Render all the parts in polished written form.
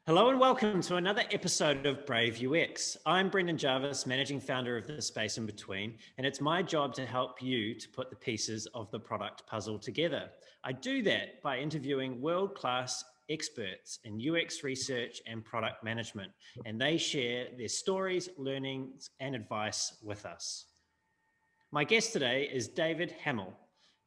Hello and welcome to another episode of Brave UX. I'm Brendan Jarvis, managing founder of The Space in Between, and it's my job to help you to put the pieces of the product puzzle together. I do that by interviewing world-class experts in UX research and product management, and they share their stories, learnings, and advice with us. My guest today is David Hamill.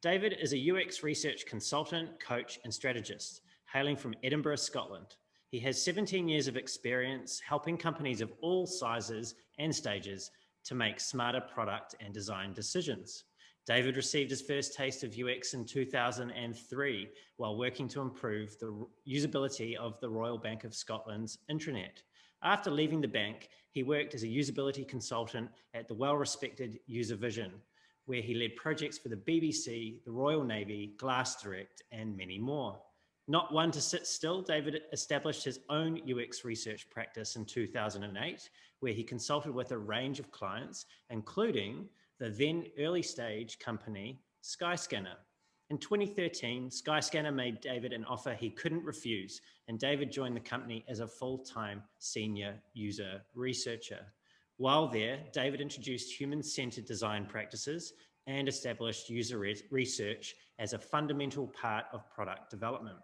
David is a UX research consultant, coach, and strategist, hailing from Edinburgh, Scotland. He has 17 years of experience helping companies of all sizes and stages to make smarter product and design decisions. David received his first taste of UX in 2003 while working to improve the usability of the Royal Bank of Scotland's intranet. After leaving the bank, he worked as a usability consultant at the well-respected User Vision, where he led projects for the BBC, the Royal Navy, Glass Direct, and many more. Not one to sit still, David established his own UX research practice in 2008, where he consulted with a range of clients, including the then early stage company Skyscanner. In 2013, Skyscanner made David an offer he couldn't refuse, and David joined the company as a full-time senior user researcher. While there, David introduced human-centered design practices and established user research as a fundamental part of product development.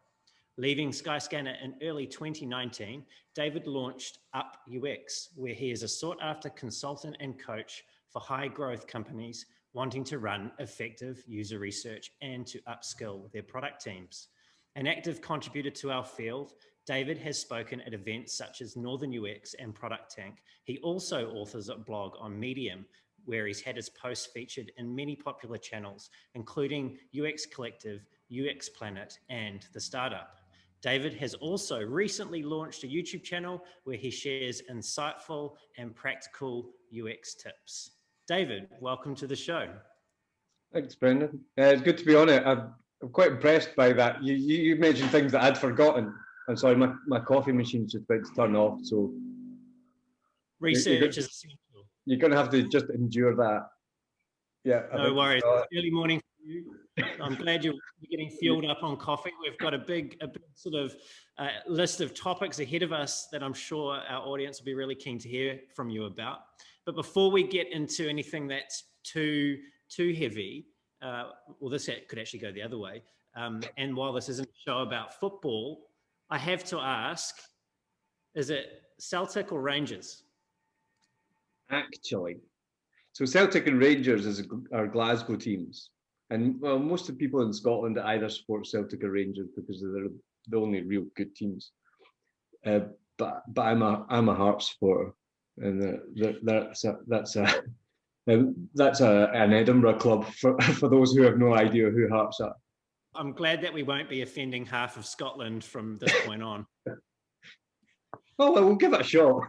Leaving Skyscanner in early 2019, David launched Up UX, where he is a sought-after consultant and coach for high-growth companies wanting to run effective user research and to upskill their product teams. An active contributor to our field, David has spoken at events such as Northern UX and Product Tank. He also authors a blog on Medium, where he's had his posts featured in many popular channels, including UX Collective, UX Planet, and The Startup. David has also recently launched a YouTube channel where he shares insightful and practical UX tips. David, welcome to the show. Thanks, Brendan. It's good to be on it. I'm quite impressed by that. You mentioned things that I'd forgotten. I'm sorry, my coffee machine's just about to turn off, so research is essential. You're going to have to just endure that. Yeah. No worries. Early morning for you. I'm glad you're getting fueled up on coffee. We've got a big sort of list of topics ahead of us that I'm sure our audience will be really keen to hear from you about. But before we get into anything that's too heavy, well, this could actually go the other way. And while this isn't a show about football, I have to ask, is it Celtic or Rangers? Actually, so Celtic and Rangers are Glasgow teams, and well, most of the people in Scotland either support Celtic or Rangers because they're the only real good teams. But I'm a Hearts supporter, and that's an Edinburgh club for those who have no idea who Hearts are. I'm glad that we won't be offending half of Scotland from this point on. Oh, well, we'll give it a shot.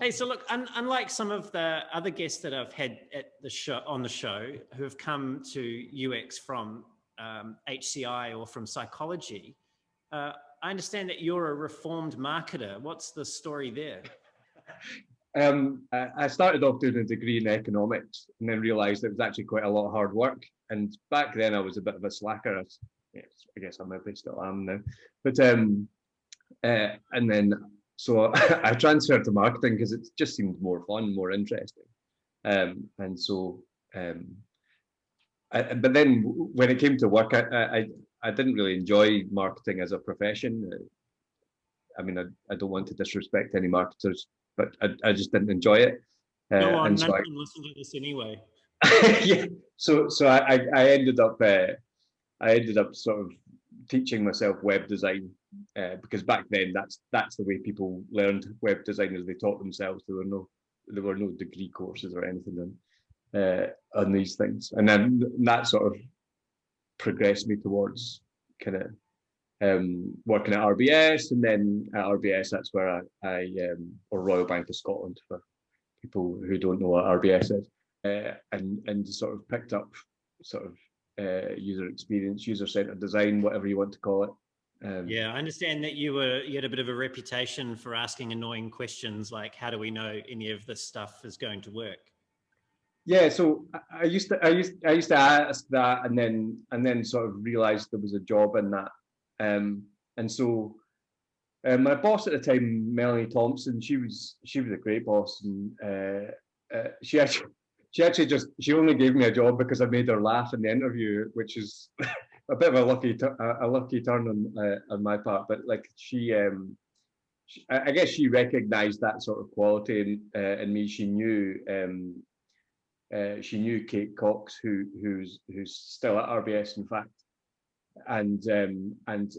Hey, so look, unlike some of the other guests that I've had at the show who have come to UX from HCI or from psychology, I understand that you're a reformed marketer. What's the story there? I started off doing a degree in economics and then realised it was actually quite a lot of hard work. And back then I was a bit of a slacker. I guess I maybe still am now. But and then so I transferred to marketing because it just seemed more fun, more interesting. And so, but then when it came to work, I didn't really enjoy marketing as a profession. I mean, I don't want to disrespect any marketers, but I just didn't enjoy it. No, I'm not going to listen to this anyway. Yeah. So I ended up sort of teaching myself web design because back then that's the way people learned web design, as they taught themselves. There were no degree courses or anything on these things, and then that sort of progressed me towards kind of working at RBS, and then at RBS that's where I or Royal Bank of Scotland for people who don't know what RBS is, and sort of picked up sort of user experience, user-centered design, whatever you want to call it. Yeah, I understand that you had a bit of a reputation for asking annoying questions like, how do we know any of this stuff is going to work? Yeah, so I used to ask that, and then sort of realized there was a job in that. And so my boss at the time, Melanie Thompson, she was a great boss, and she actually only gave me a job because I made her laugh in the interview, which is a bit of a lucky turn on my part. But like I guess she recognised that sort of quality in me. She knew Kate Cox, who's still at RBS, in fact, and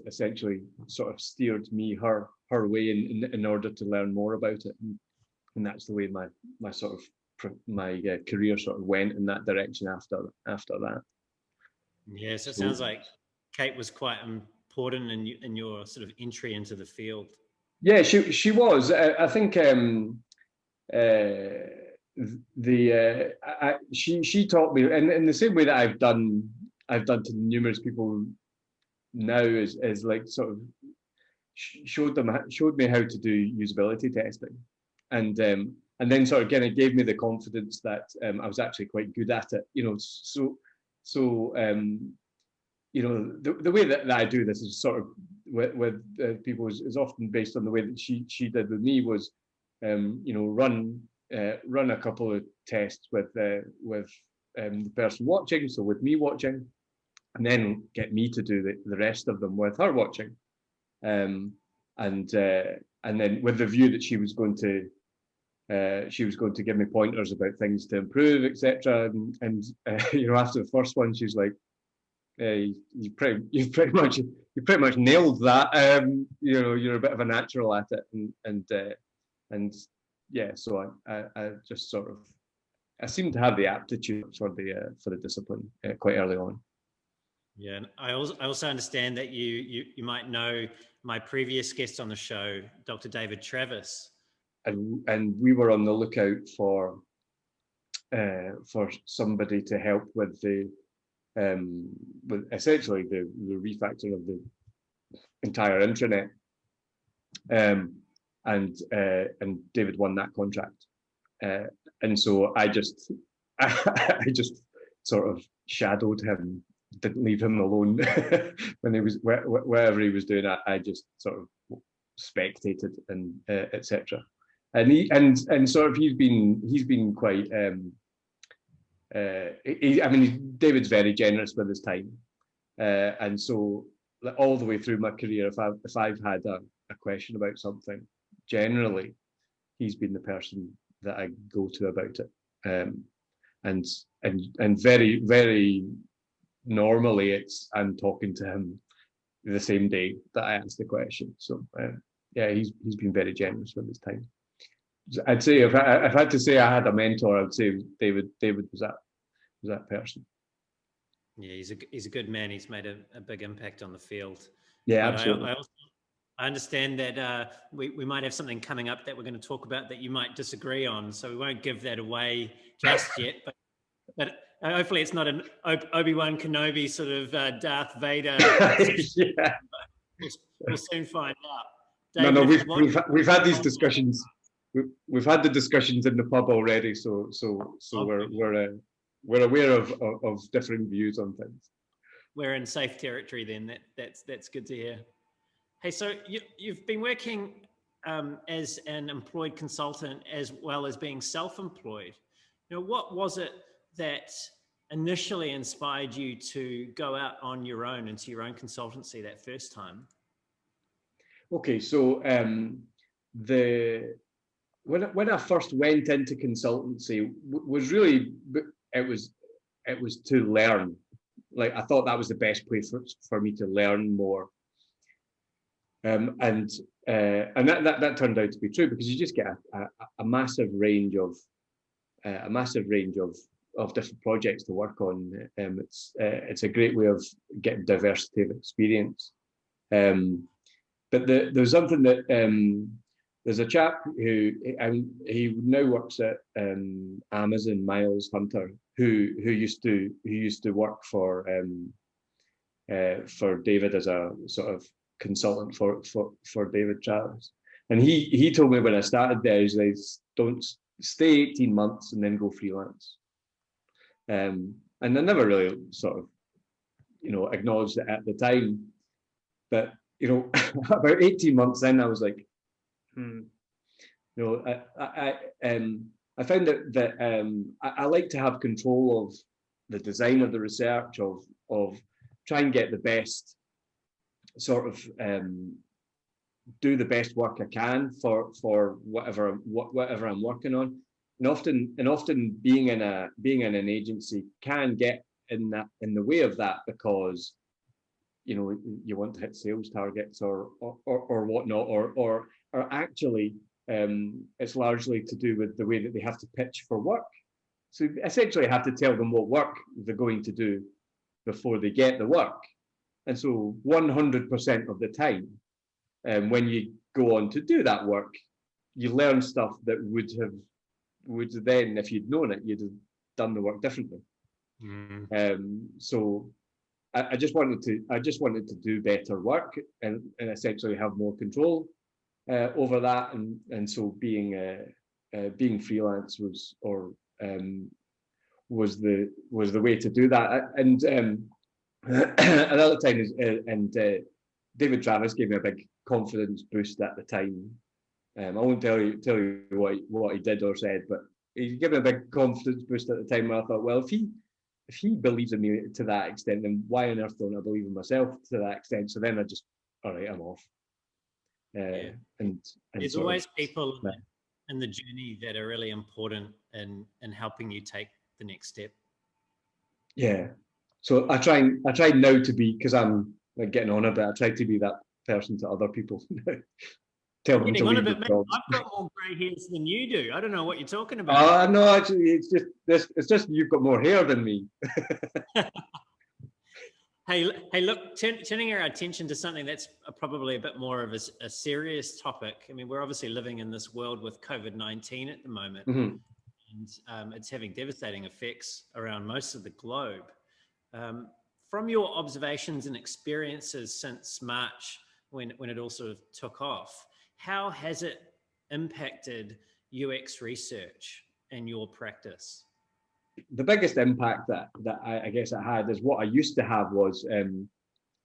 essentially sort of steered me her way in order to learn more about it, and that's the way my sort of my career sort of went in that direction after that. Yeah, so it sounds like Kate was quite important in your sort of entry into the field. Yeah, she was. I think she taught me, and in the same way that I've done to numerous people now, is like sort of showed me how to do usability testing, and then sort of again it gave me the confidence that I was actually quite good at it. The way that I do this is sort of with people is often based on the way that she did with me, was run a couple of tests with the person watching, so with me watching, and then get me to do the rest of them with her watching, and then with the view that she was going to give me pointers about things to improve, etc. And after the first one, she's like, you pretty much nailed that. You're a bit of a natural at it, and yeah. So I just sort of I seem to have the aptitude for the discipline quite early on. Yeah, and I also understand that you might know my previous guest on the show, Dr. David Travis, and we were on the lookout for somebody to help with with essentially the refactor of the entire intranet, and David won that contract, and so I just sort of shadowed him, didn't leave him alone when he was wherever he was doing it. I just sort of spectated and etc. And sort of he's been quite. David's very generous with his time, and so all the way through my career, if I've had a question about something, generally he's been the person that I go to about it, and very, very normally I'm talking to him the same day that I ask the question. So yeah, he's been very generous with his time. I'd say if I had to say I had a mentor, I'd say David was that person. Yeah, he's a good man. He's made a big impact on the field. Yeah, but absolutely. I understand that we might have something coming up that we're going to talk about that you might disagree on, so we won't give that away just yet. But hopefully it's not an Obi-Wan Kenobi sort of Darth Vader. Yeah. We'll soon find out. David, we've had these discussions. We've had the discussions in the pub already, so okay. We're aware of differing views on things. We're in safe territory then. That's good to hear. Hey, so you've been working as an employed consultant as well as being self-employed. What was it that initially inspired you to go out on your own into your own consultancy that first time? Okay, so when I first went into consultancy was really it was to learn. Like I thought that was the best place for me to learn more. And that turned out to be true, because you just get a massive range of different projects to work on. It's a great way of getting diversity of experience. But there's something that there's a chap who he now works at Amazon, Miles Hunter, who used to work for David as a sort of consultant for David Travis, and he told me when I started there, he's like, don't stay 18 months and then go freelance, and I never really sort of acknowledged it at the time, but you know, about 18 months in, I was like, you know, I found that I like to have control of the design of the research, of try and get the best sort of do the best work I can for whatever I'm working on, and often being in an agency can get in the way of that, because you know you want to hit sales targets or whatnot, or actually it's largely to do with the way that they have to pitch for work. So essentially, I have to tell them what work they're going to do before they get the work. And so 100% of the time, when you go on to do that work, you learn stuff that would then, if you'd known it, you'd have done the work differently. So I just wanted to do better work and essentially have more control over that. And so being freelance was the way to do that. And another time is David Travis gave me a big confidence boost at the time. I won't tell you what he did or said, but he gave me a big confidence boost at the time where I thought, well, if he believes in me to that extent, then why on earth don't I believe in myself to that extent? So then I just, all right, I'm off. And there's always people in the journey that are really important in helping you take the next step. Yeah. So I try now to be, because I'm like getting on a bit, I try to be that person to other people. Tell them to leave the jobs. I've got more grey hairs than you do. I don't know what you're talking about. No, actually, it's just you've got more hair than me. Hey, look, turning our attention to something that's probably a bit more of a serious topic. I mean, we're obviously living in this world with COVID-19 at the moment, and it's having devastating effects around most of the globe. From your observations and experiences since March, when it all sort of took off, how has it impacted UX research and your practice? The biggest impact that I guess it had is what I used to have was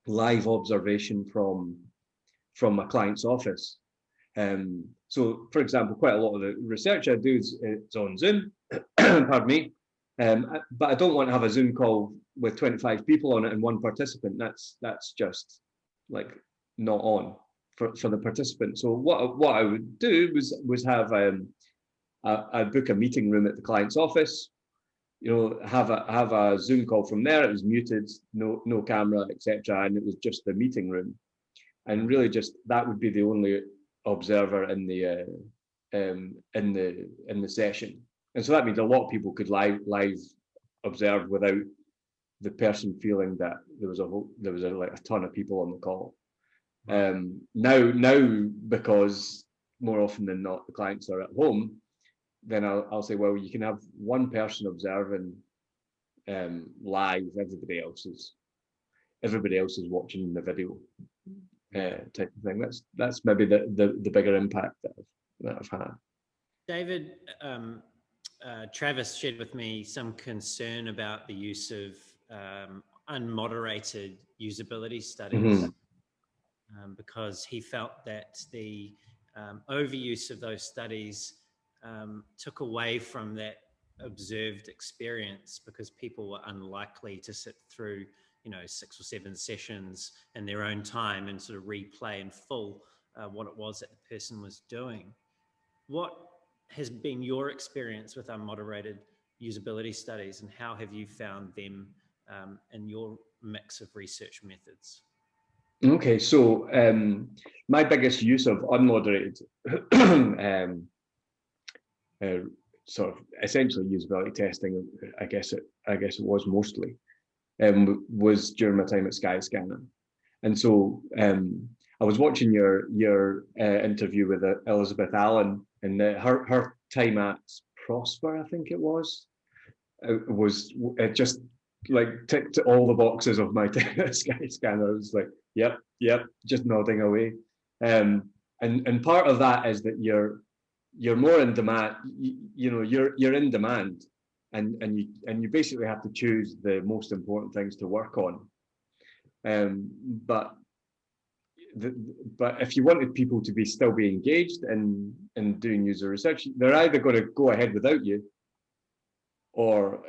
live observation from a client's office. So, for example, quite a lot of the research I do is on Zoom, pardon me, but I don't want to have a Zoom call with 25 people on it and one participant. That's just like not on for the participant. So what I would do was have I'd book a meeting room at the client's office. You know, have a Zoom call from there. It was muted, no camera, etc., and it was just the meeting room. And really, just that would be the only observer in the session. And so that means a lot of people could live observe without the person feeling that there was like a ton of people on the call. Now, because more often than not the clients are at home, then I'll say, well, you can have one person observing live. Everybody else is watching the video, type of thing. That's maybe the bigger impact that I've had. David, Travis shared with me some concern about the use of unmoderated usability studies, because he felt that the overuse of those studies took away from that observed experience, because people were unlikely to sit through 6 or 7 sessions in their own time and sort of replay in full what it was that the person was doing. What has been your experience with unmoderated usability studies, and how have you found them in your mix of research methods? Okay, so my biggest use of unmoderated sort of essentially usability testing, I guess it was mostly, was during my time at Skyscanner. And so I was watching your interview with Elizabeth Allen, and her time at Prosper, I think it was just like ticked all the boxes of my time at Skyscanner. I was like, yep, just nodding away. And part of that is that you're more in demand. You're in demand, and you basically have to choose the most important things to work on. But but if you wanted people to still be engaged in doing user research, they're either going to go ahead without you, or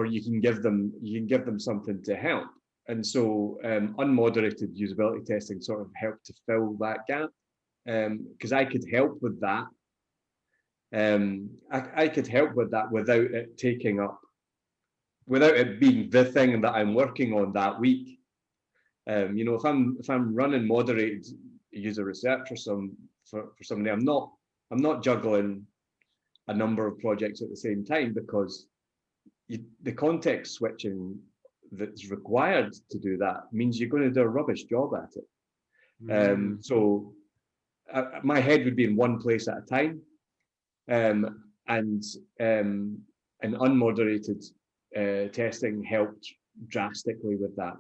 you can give them something to help. And so unmoderated usability testing sort of helped to fill that gap, because I could help with that. I could help with that without it being the thing that I'm working on that week. If I'm running moderated user research for somebody, I'm not juggling a number of projects at the same time, because the context switching that's required to do that means you're going to do a rubbish job at it. So my head would be in one place at a time, and unmoderated testing helped drastically with that.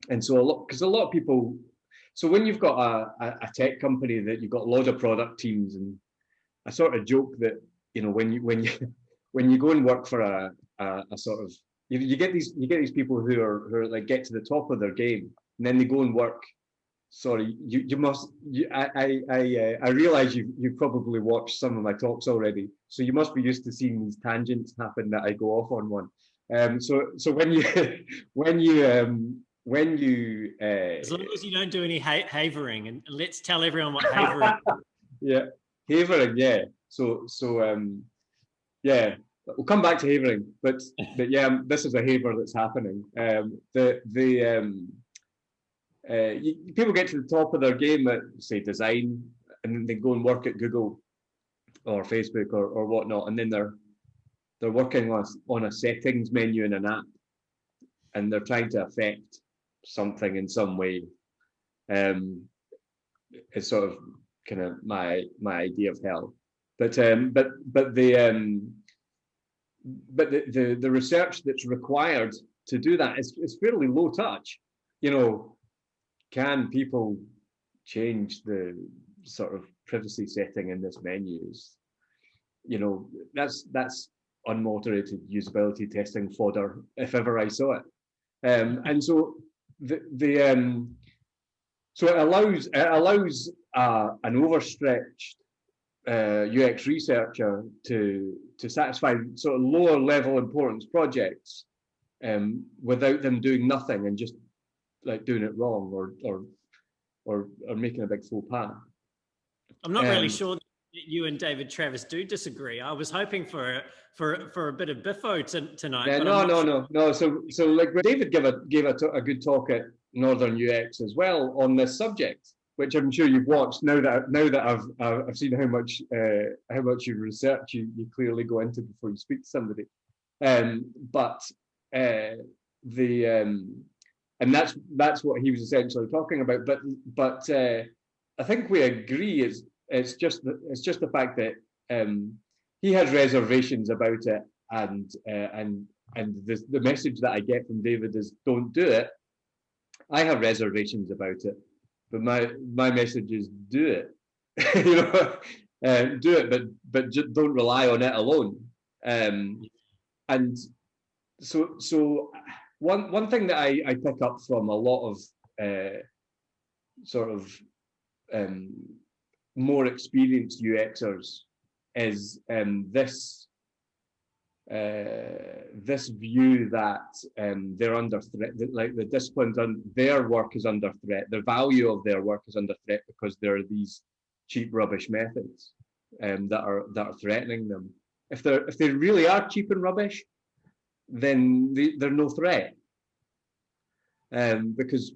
And so a lot of people, so when you've got a tech company that you've got a lot of product teams, and I sort of joke that, when you go and work for a sort of, you get these people who are like get to the top of their game, and then they go and work. Sorry, I realize you've probably watched some of my talks already, so you must be used to seeing these tangents happen that I go off on one. So when you as long as you don't do any havering, and let's tell everyone what havering is. Yeah, havering, yeah. So yeah, we'll come back to havering, but yeah, this is a haver that's happening. People get to the top of their game at, say, design, and then they go and work at Google or Facebook or whatnot, and then they're working on a settings menu in an app, and they're trying to affect something in some way. It's sort of kind of my idea of hell. But the research that's required to do that is fairly low touch. Can people change the sort of privacy setting in this menus? That's unmoderated usability testing fodder if ever I saw it. And so so it allows an overstretched UX researcher to satisfy sort of lower level importance projects without them doing nothing and just like doing it wrong or making a big faux pas. I'm not really sure that you and David Travis do disagree. I was hoping for a bit of biffo tonight. Yeah, no. So like David gave a good talk at Northern UX as well on this subject, which I'm sure you've watched. Now that I've seen how much you research, you clearly go into before you speak to somebody. And that's what he was essentially talking about. But I think we agree it's just the fact that he has reservations about it, and the message that I get from David is don't do it. I have reservations about it, but my message is do it. Do it, but just don't rely on it alone. And so one thing that I pick up from a lot of sort of more experienced UXers is this view that they're under threat, that like the disciplines on their work is under threat, the value of their work is under threat because there are these cheap rubbish methods that are threatening them. If they really are cheap and rubbish, then they're no threat. Because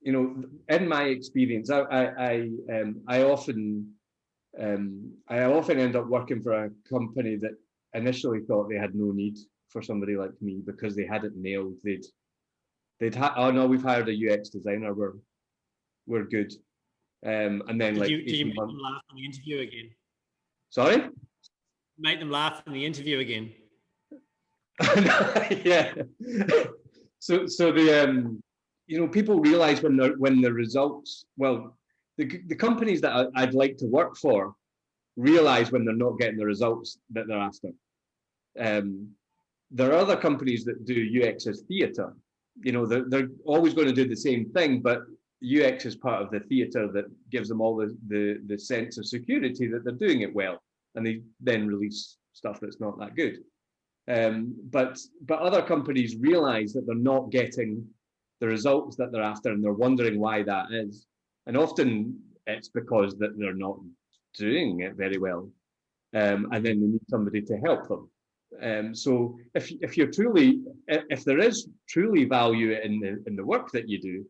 in my experience, I often end up working for a company that initially thought they had no need for somebody like me because they had it nailed. Oh no, we've hired a UX designer, we're good. And then did you make them laugh in the interview again? Sorry? Make them laugh in the interview again. Yeah. So the people realize when the results, well, the companies that I'd like to work for realize when they're not getting the results that they're after. There are other companies that do UX as theatre, they're always going to do the same thing, but UX is part of the theatre that gives them all the sense of security that they're doing it well, and they then release stuff that's not that good. But other companies realize that they're not getting the results that they're after, and they're wondering why that is. And often it's because that they're not doing it very well, and then they need somebody to help them. So if there is truly value in the work that you do,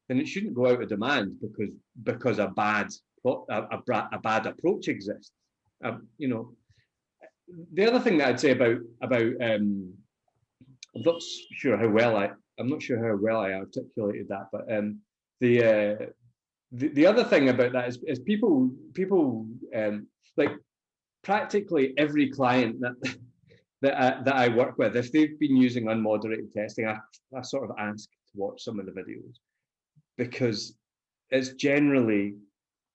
then it shouldn't go out of demand because a bad approach exists. The other thing that I'd say about I'm not sure how well I articulated that, but the other thing about that is people like practically every client that I work with, if they've been using unmoderated testing, I sort of ask to watch some of the videos, because it's generally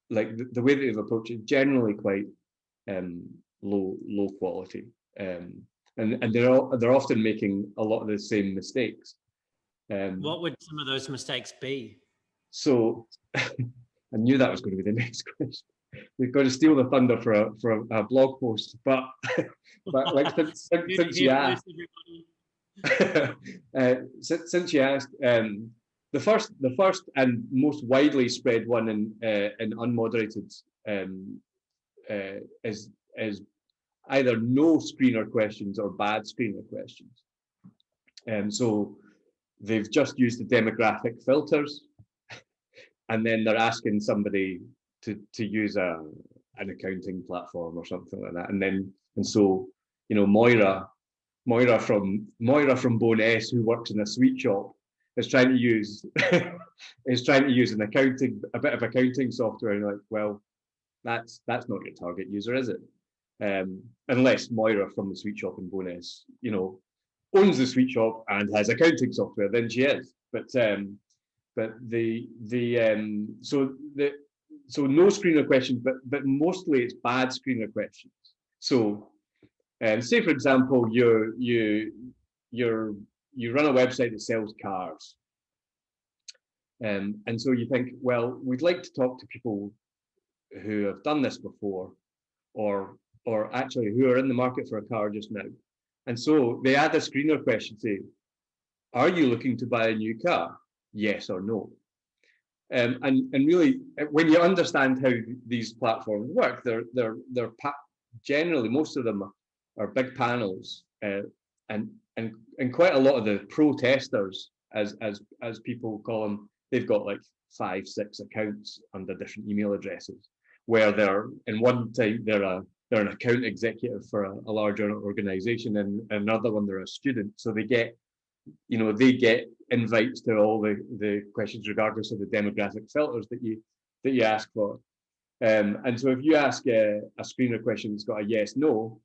like the way that they've approached it, generally quite low quality, and they're often making a lot of the same mistakes. What would some of those mistakes be? So I knew that was going to be the next question. We've got to steal the thunder for a blog post, but like since you asked, since you asked, the first and most widely spread one in unmoderated is either no screener questions or bad screener questions. So they've just used the demographic filters, and then they're asking somebody to use an accounting platform or something like that, and so Moira from Bowness, who works in a sweet shop, is trying to use a bit of accounting software, and like, well, that's not your target user, is it? Unless Moira from the sweet shop in Bowness, owns the sweet shop and has accounting software, then she is. But so no screener questions, but mostly it's bad screener questions. So, say for example, you run a website that sells cars, and so you think, well, we'd like to talk to people who have done this before, or actually who are in the market for a car just now. And so they add a screener question saying, are you looking to buy a new car? Yes or no. And really, when you understand how these platforms work, they're generally, most of them are big panels, and quite a lot of the pro testers, as people call them, they've got like 5-6 accounts under different email addresses, where they're an account executive for a larger organization, and another one they're a student. So they get invites to all the questions regardless of the demographic filters that you ask for. And so if you ask a screener question that's got a yes, no,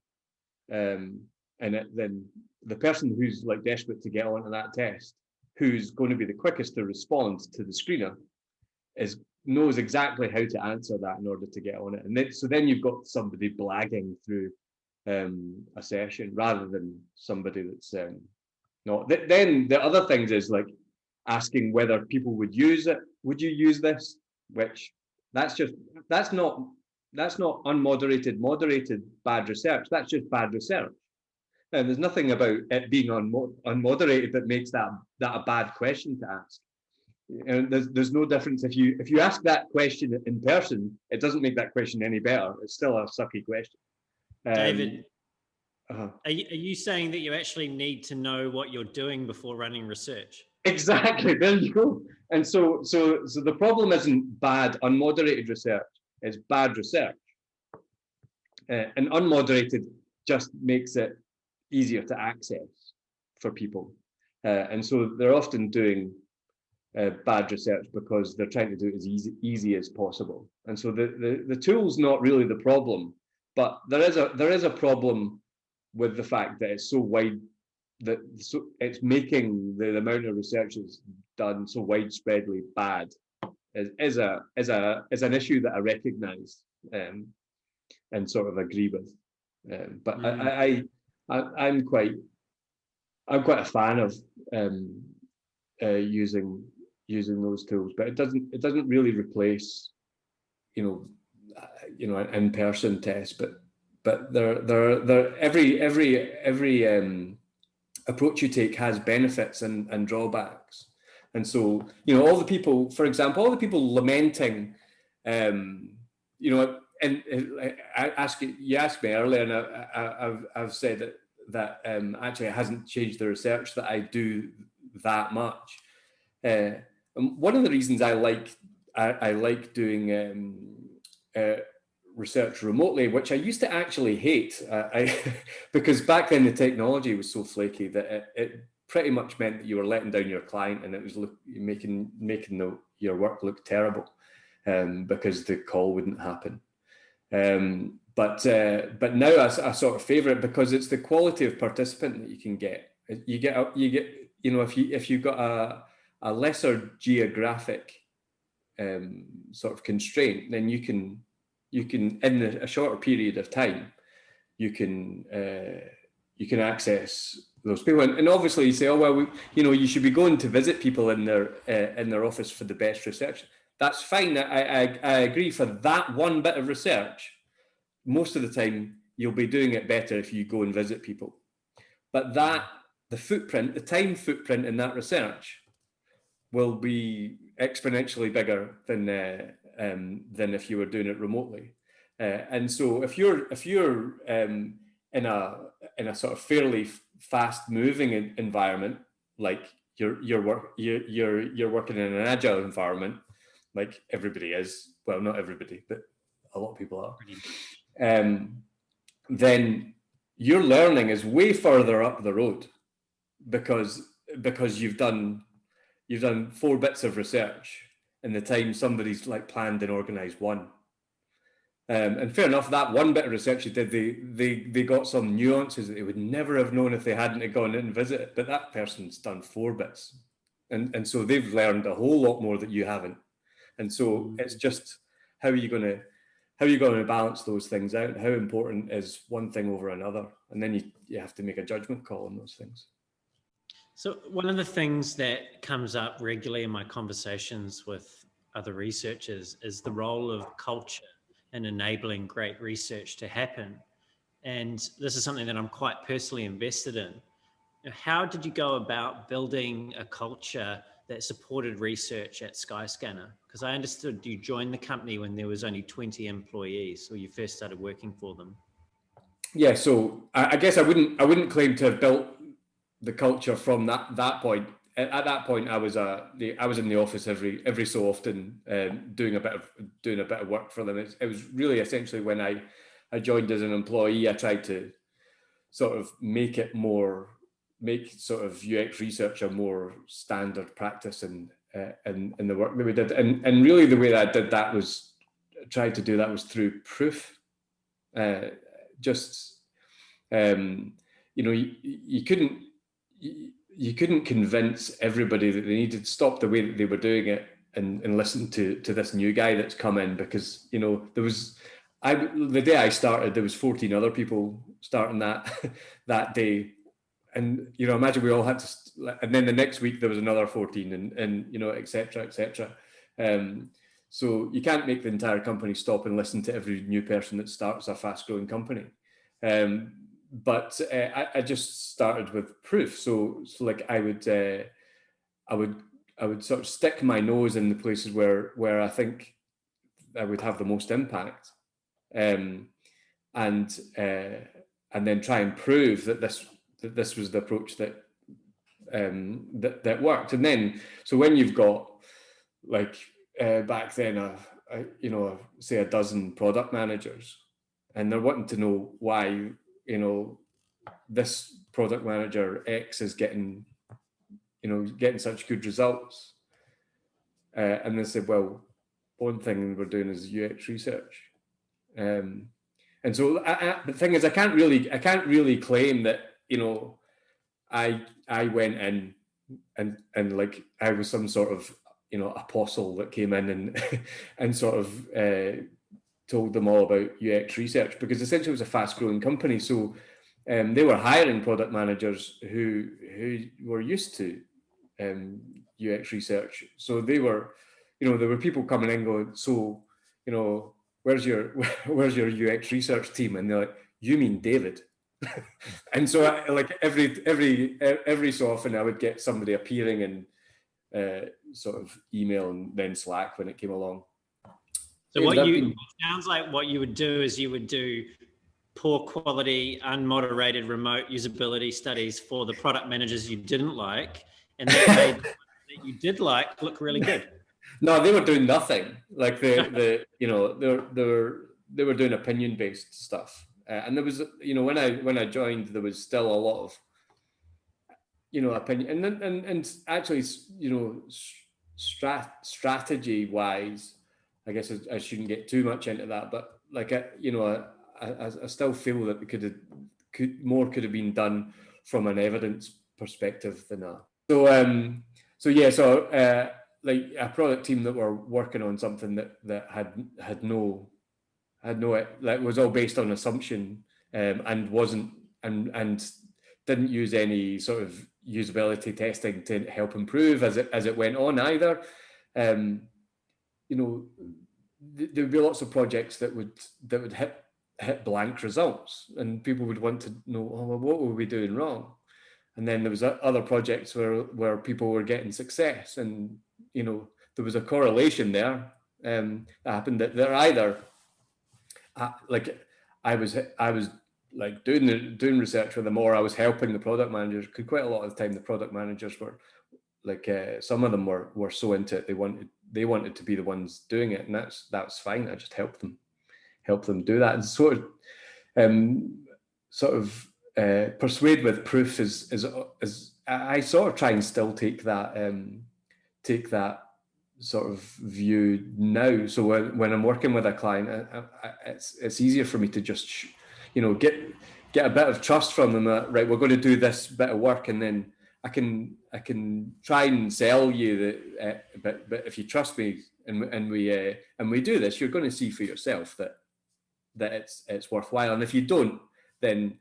then the person who's like desperate to get onto that test, who's going to be the quickest to respond to the screener, knows exactly how to answer that in order to get on it. And so then you've got somebody blagging through a session rather than somebody that's not. Then the other things is like asking whether people would use it. Would you use this? Which that's not unmoderated, moderated bad research. That's just bad research. And there's nothing about it being unmoderated that makes that a bad question to ask. And there's no difference if you ask that question in person, it doesn't make that question any better. It's still a sucky question. David, are you saying that you actually need to know what you're doing before running research? Exactly. There you go. And so the problem isn't bad unmoderated research; it's bad research. And unmoderated just makes it easier to access for people, and so they're often doing bad research because they're trying to do it as easy as possible. And so the tool's not really the problem, but there is a problem with the fact that it's so wide, that it's making the amount of research that's done so widespreadly bad is an issue that I recognise and sort of agree with. But I'm quite a fan of using those tools, but it doesn't really replace, an in-person test. But every approach you take has benefits and drawbacks. And so, all the people, for example, all the people lamenting, and you asked me earlier, and I've said that actually it hasn't changed the research that I do that much. And one of the reasons I like doing research remotely, which I used to actually hate, because back then the technology was so flaky that it pretty much meant that you were letting down your client, and it was making your work look terrible, because the call wouldn't happen. But now I sort of favour it because it's the quality of participant that you can get. You get if you've got a lesser geographic sort of constraint, then you can in a shorter period of time you can access those people. And obviously you say, oh well, you should be going to visit people in their office for the best research. That's fine. I agree for that one bit of research. Most of the time you'll be doing it better if you go and visit people. But the time footprint in that research will be exponentially bigger than if you were doing it remotely. And so if you're in a sort of fairly fast moving environment, like you're working in an agile environment, like everybody is, well, not everybody, but a lot of people are, then your learning is way further up the road because you've done 4 bits of research in the time somebody's like planned and organized one. And fair enough, that one bit of research you did, they got some nuances that they would never have known if they hadn't gone in and visited, but that person's done 4 bits. And so they've learned a whole lot more that you haven't. And so it's just, how are you going to balance those things out? How important is one thing over another? And then you have to make a judgment call on those things. So one of the things that comes up regularly in my conversations with other researchers is the role of culture in enabling great research to happen. And this is something that I'm quite personally invested in. How did you go about building a culture that supported research at Skyscanner? Because I understood you joined the company when there was only 20 employees, or you first started working for them. Yeah, so I guess I wouldn't claim to have built the culture from that point. At that point, I was in the office every so often, doing a bit of work for them. It was really essentially when I joined as an employee, I tried to sort of make sort of UX research a more standard practice in the work that we did. And really the way that I did that was tried to do that was through proof. You couldn't convince everybody that they needed to stop the way that they were doing it and listen to this new guy that's come in, because the day I started, there was 14 other people starting that day, and imagine we all had to, and then the next week there was another 14, and et cetera. So you can't make the entire company stop and listen to every new person that starts a fast growing company. But I just started with proof. So like I would sort of stick my nose in the places where I think I would have the most impact, and then try and prove that this was the approach that worked. And then so when you've got like back then say a dozen product managers, and they're wanting to know why this product manager X is getting such good results, and they said, well, one thing we're doing is UX research, and so the thing is, I can't really claim that I went in and like I was some sort of apostle that came in and sort of told them all about UX research, because essentially it was a fast growing company. So they were hiring product managers who were used to UX research. So they were, there were people coming in going, so, where's your UX research team? And they're like, you mean David? And so like every so often I would get somebody appearing in sort of email and then Slack when it came along. So it sounds like what you would do is you would do poor quality, unmoderated remote usability studies for the product managers you didn't like, and that made the that you did like look really good. No, they were doing nothing. Like they were doing opinion based stuff, and there was when I joined, there was still a lot of opinion, and actually strategy wise, I guess I shouldn't get too much into that, but like I still feel that more could have been done from an evidence perspective than that. So like a product team that were working on something that had no like was all based on assumption, and wasn't and didn't use any sort of usability testing to help improve as it went on either. There would be lots of projects that would hit blank results, and people would want to know, oh, well, what were we doing wrong? And then there was other projects where people were getting success, and there was a correlation there that happened, that they're either like I was like doing research with them, or I was helping the product managers. Because quite a lot of the time the product managers were like, some of them were so into it, they wanted to be the ones doing it, and that's fine. I just help them do that, and sort of persuade with proof is I sort of try and still take that sort of view now. So when I'm working with a client, it's easier for me to just get a bit of trust from them that, right, we're going to do this bit of work, and then I can try and sell you that, but if you trust me and we do this, you're going to see for yourself that it's worthwhile. And if you don't, then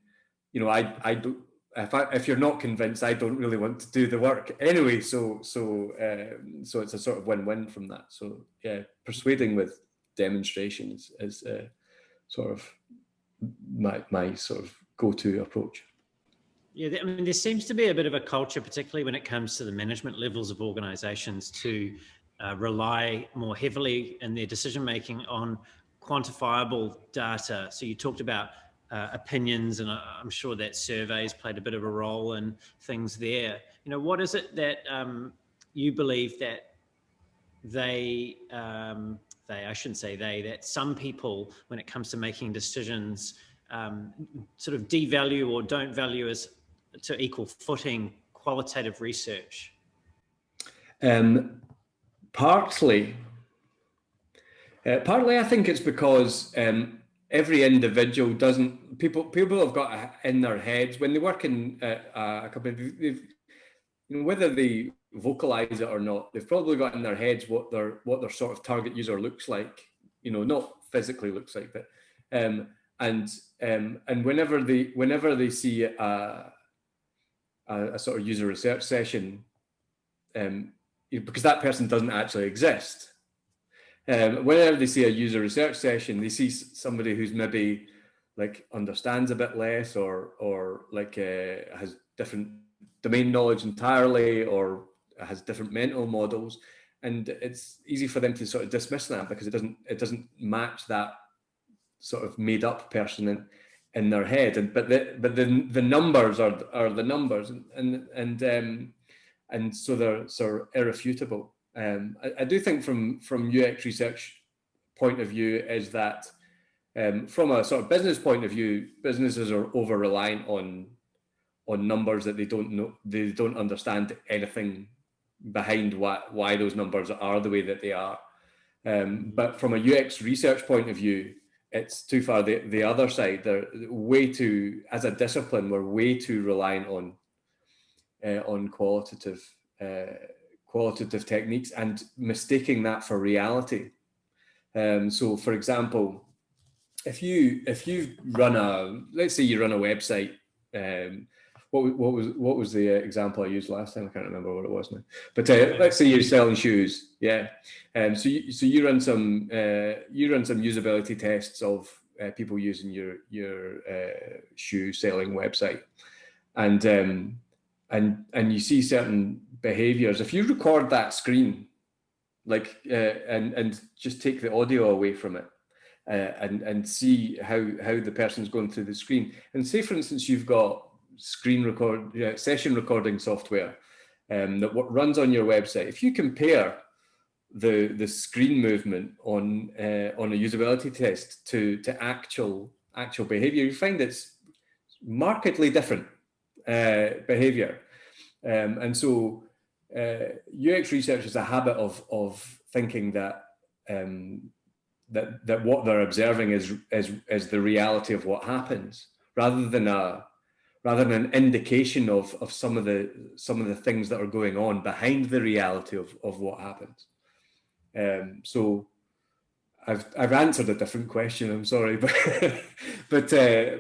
I don't. If you're not convinced, I don't really want to do the work anyway. So it's a sort of win-win from that. So yeah, persuading with demonstrations is sort of my sort of go-to approach. Yeah, I mean, there seems to be a bit of a culture, particularly when it comes to the management levels of organizations, to rely more heavily in their decision-making on quantifiable data. So you talked about opinions, and I'm sure that surveys played a bit of a role in things there. What is it that you believe that that some people, when it comes to making decisions, sort of devalue or don't value as to equal footing qualitative research? Partly I think it's because every individual doesn't. People have got in their heads when they work in a company, whether they vocalize it or not, they've probably got in their heads what their sort of target user looks like. Not physically looks like, but and whenever they see a sort of user research session, because that person doesn't actually exist. Whenever they see a user research session, they see somebody who's maybe like understands a bit less, or like has different domain knowledge entirely, or has different mental models, and it's easy for them to sort of dismiss that because it doesn't match that sort of made up person in their head. But the numbers are the numbers, and so they're sort of irrefutable. I do think from UX research point of view is that from a sort of business point of view, businesses are over reliant on numbers that they don't know, they don't understand anything behind why those numbers are the way that they are. But from a UX research point of view, it's too far the other side. They're way too, as a discipline, we're way too reliant on qualitative techniques and mistaking that for reality. So, for example, if you run let's say you run a website what was the example I used last time? I can't remember what it was now. But let's say you're selling shoes, yeah. So you run some usability tests of people using your shoe selling website, and you see certain behaviors. If you record that screen, like and just take the audio away from it, and see how the person's going through the screen, and say for instance you've got session recording software that runs on your website. If you compare the screen movement on a usability test to actual behavior, you find it's markedly different behavior. And so UX research is a habit of thinking that that what they're observing is the reality of what happens, rather than an indication of some of the things that are going on behind the reality of what happens. So I've answered a different question. I'm sorry, but yeah.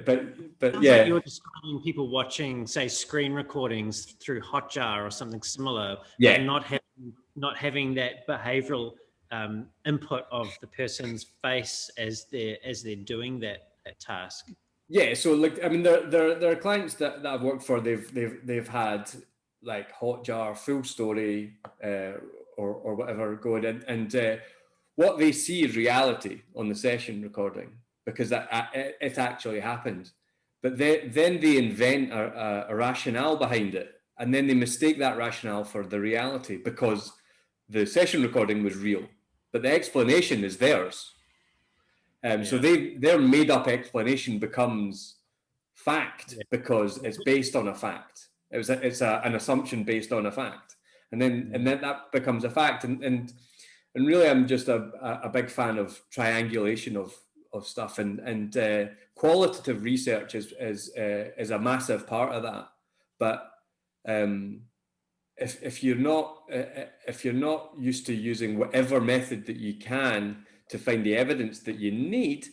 Like you're describing people watching, say, screen recordings through Hotjar or something similar, yeah, but not having that behavioural input of the person's face as they're doing that task. Yeah, so like I mean, there are clients that I've worked for. They've had like Hotjar, Full Story, or whatever going in, and what they see is reality on the session recording, because it actually happened. But then they invent a rationale behind it, and then they mistake that rationale for the reality, because the session recording was real, but the explanation is theirs. So their made up explanation becomes fact because it's based on a fact. It's an assumption based on a fact, and then that becomes a fact. And really, I'm just a big fan of triangulation of stuff, and qualitative research is a massive part of that. But if you're not used to using whatever method that you can to find the evidence that you need,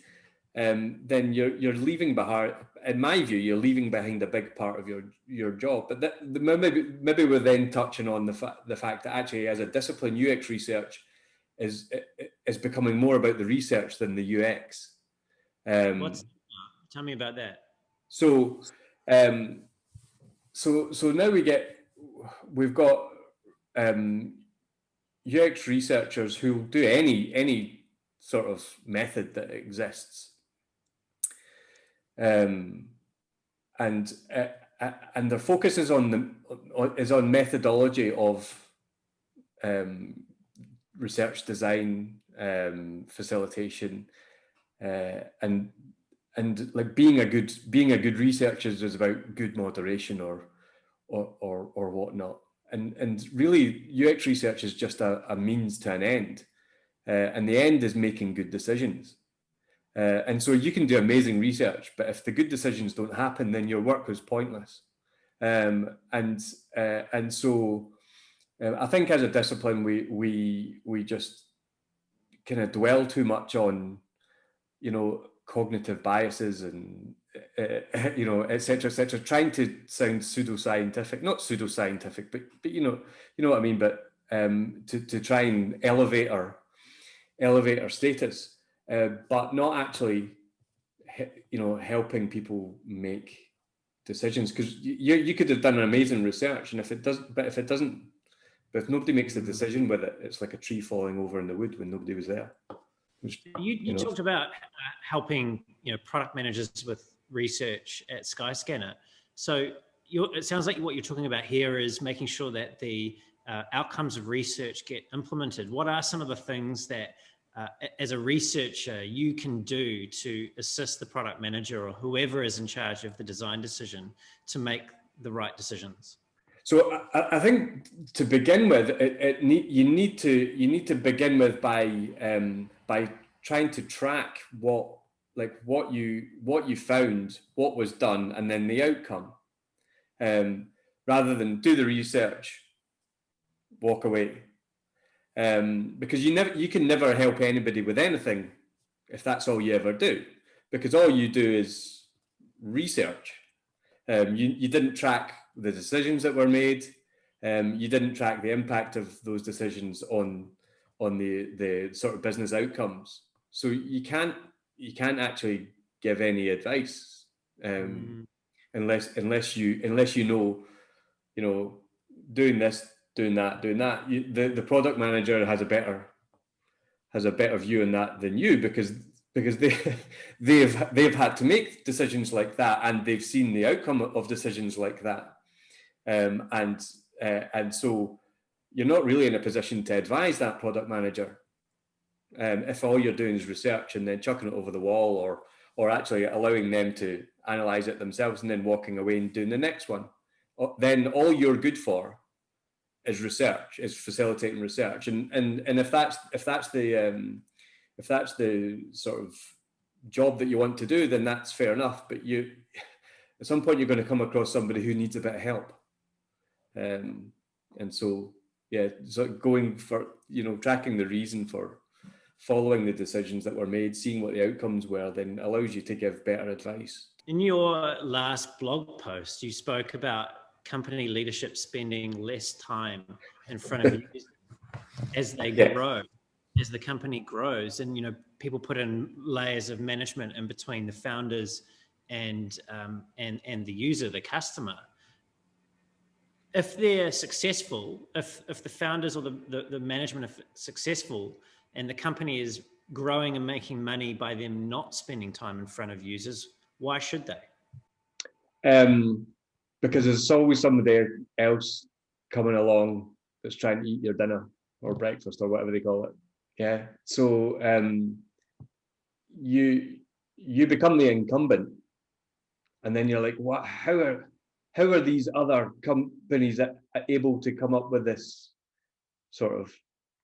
then you're leaving behind. In my view, you're leaving behind a big part of your job. But maybe we're then touching on the fact that actually, as a discipline, UX research is becoming more about the research than the UX. Tell me about that. So now we've got UX researchers who will do any sort of method that exists, and their focus is on methodology of research design, facilitation, and like being a good researcher is about good moderation or whatnot. And really, UX research is just a means to an end, and the end is making good decisions. And so you can do amazing research, but if the good decisions don't happen, then your work was pointless. And so I think as a discipline, we just kind of dwell too much on, cognitive biases and et cetera, trying to sound pseudoscientific, not pseudoscientific, but you know what I mean. But to try and elevate our status, but not actually, helping people make decisions. Because you could have done an amazing research, and if nobody makes a decision with it, it's like a tree falling over in the wood when nobody was there. You talked about helping product managers with research at Skyscanner. So it sounds like what you're talking about here is making sure that the outcomes of research get implemented. What are some of the things that as a researcher you can do to assist the product manager or whoever is in charge of the design decision to make the right decisions? So I think to begin with, you need to begin with by trying to track what you found, what was done, and then the outcome, rather than do the research, walk away, because you can never help anybody with anything if that's all you ever do, because all you do is research. You didn't track the decisions that were made. You didn't track the impact of those decisions on the sort of business outcomes. So you can't actually give any advice unless you know, doing this, doing that, doing that. The product manager has a better view on that than you, because they've had to make decisions like that, and they've seen the outcome of decisions like that, and so you're not really in a position to advise that product manager if all you're doing is research and then chucking it over the wall, or actually allowing them to analyze it themselves and then walking away and doing the next one. Then all you're good for is research, is facilitating research, and if that's the sort of job that you want to do, then that's fair enough. But at some point you're going to come across somebody who needs a bit of help, and so yeah, so going for, you know, tracking the reason for following the decisions that were made, seeing what the outcomes were, then allows you to give better advice. In your last blog post, you spoke about company leadership spending less time in front of users as they grow, as the company grows, and, you know, people put in layers of management in between the founders and the user, the customer. If they're successful, if the founders or the management are successful, and the company is growing and making money by them not spending time in front of users, why should they? Because there's always somebody else coming along that's trying to eat your dinner or breakfast or whatever they call it. Yeah. So you become the incumbent, and then you're like, what? How are these other companies able to come up with this sort of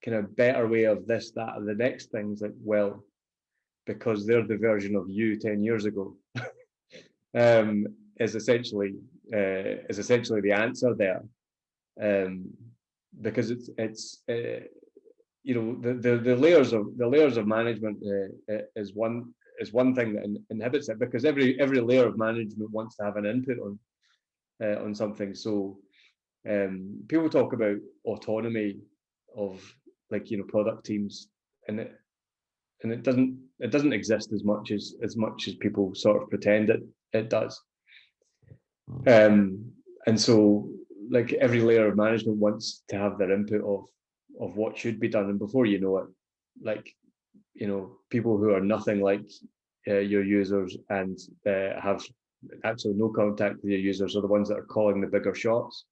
kind of better way of this, that, and the next thing? It's like, well, because they're the version of you 10 years ago. Is essentially the answer there, because it's you know, the layers of management is one thing that inhibits it, because every layer of management wants to have an input on something. So people talk about autonomy of, like, you know, product teams, and it doesn't exist as much as people sort of pretend it does. And so, like, every layer of management wants to have their input of what should be done, and before you know it, like, you know, people who are nothing like your users and have absolutely no contact with your users are the ones that are calling the bigger shots,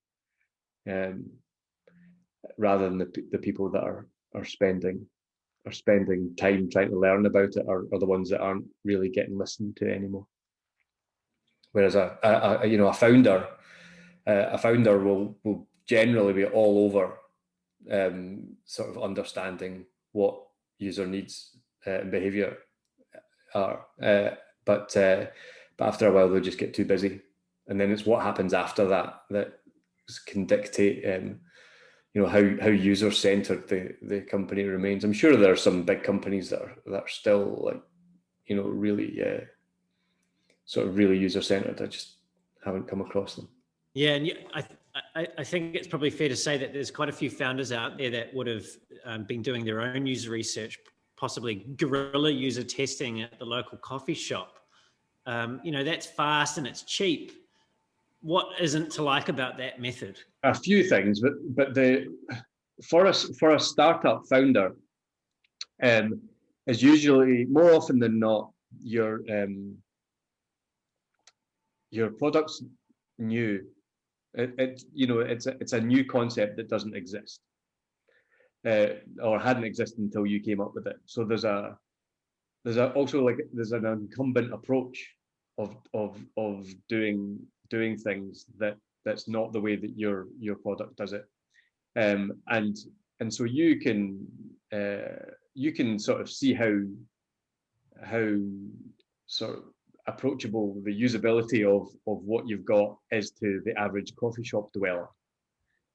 rather than the people that are spending time trying to learn about it are the ones that aren't really getting listened to anymore. Whereas a founder will generally be all over sort of understanding what user needs and behaviour are, but after a while they'll just get too busy, and then it's what happens after that can dictate you know, how user-centered the company remains. I'm sure there are some big companies that are still, like, you know, really sort of really user-centered. I just haven't come across them. Yeah, and I think it's probably fair to say that there's quite a few founders out there that would have been doing their own user research, possibly guerrilla user testing at the local coffee shop. You know, that's fast and it's cheap. What isn't to like about that method? A few things, but for a startup founder, is usually, more often than not, your product's new. It's a new concept that doesn't exist, or hadn't existed until you came up with it. So there's an incumbent approach of doing things that's not the way that your product does it, and so you can sort of see how sort of approachable the usability of what you've got is to the average coffee shop dweller.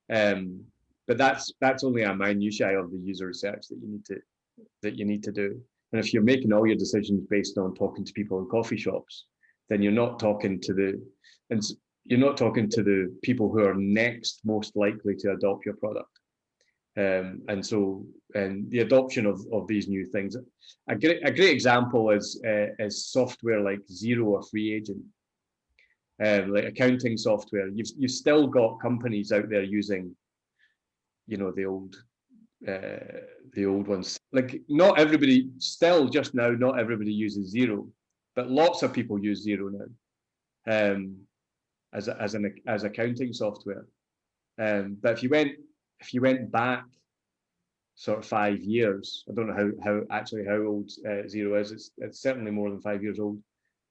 But that's only a minutiae of the user research that you need to do. And if you're making all your decisions based on talking to people in coffee shops, then you're not talking to you're not talking to the people who are next most likely to adopt your product. And so, and the adoption of these new things, a great example is software like Xero or Free Agent, like accounting software. You've still got companies out there using, you know, the old ones. Like not everybody, still just now, not everybody uses Xero, but lots of people use Xero now, as accounting software. But if you went back sort of 5 years, I don't know how old Xero is. It's certainly more than 5 years old.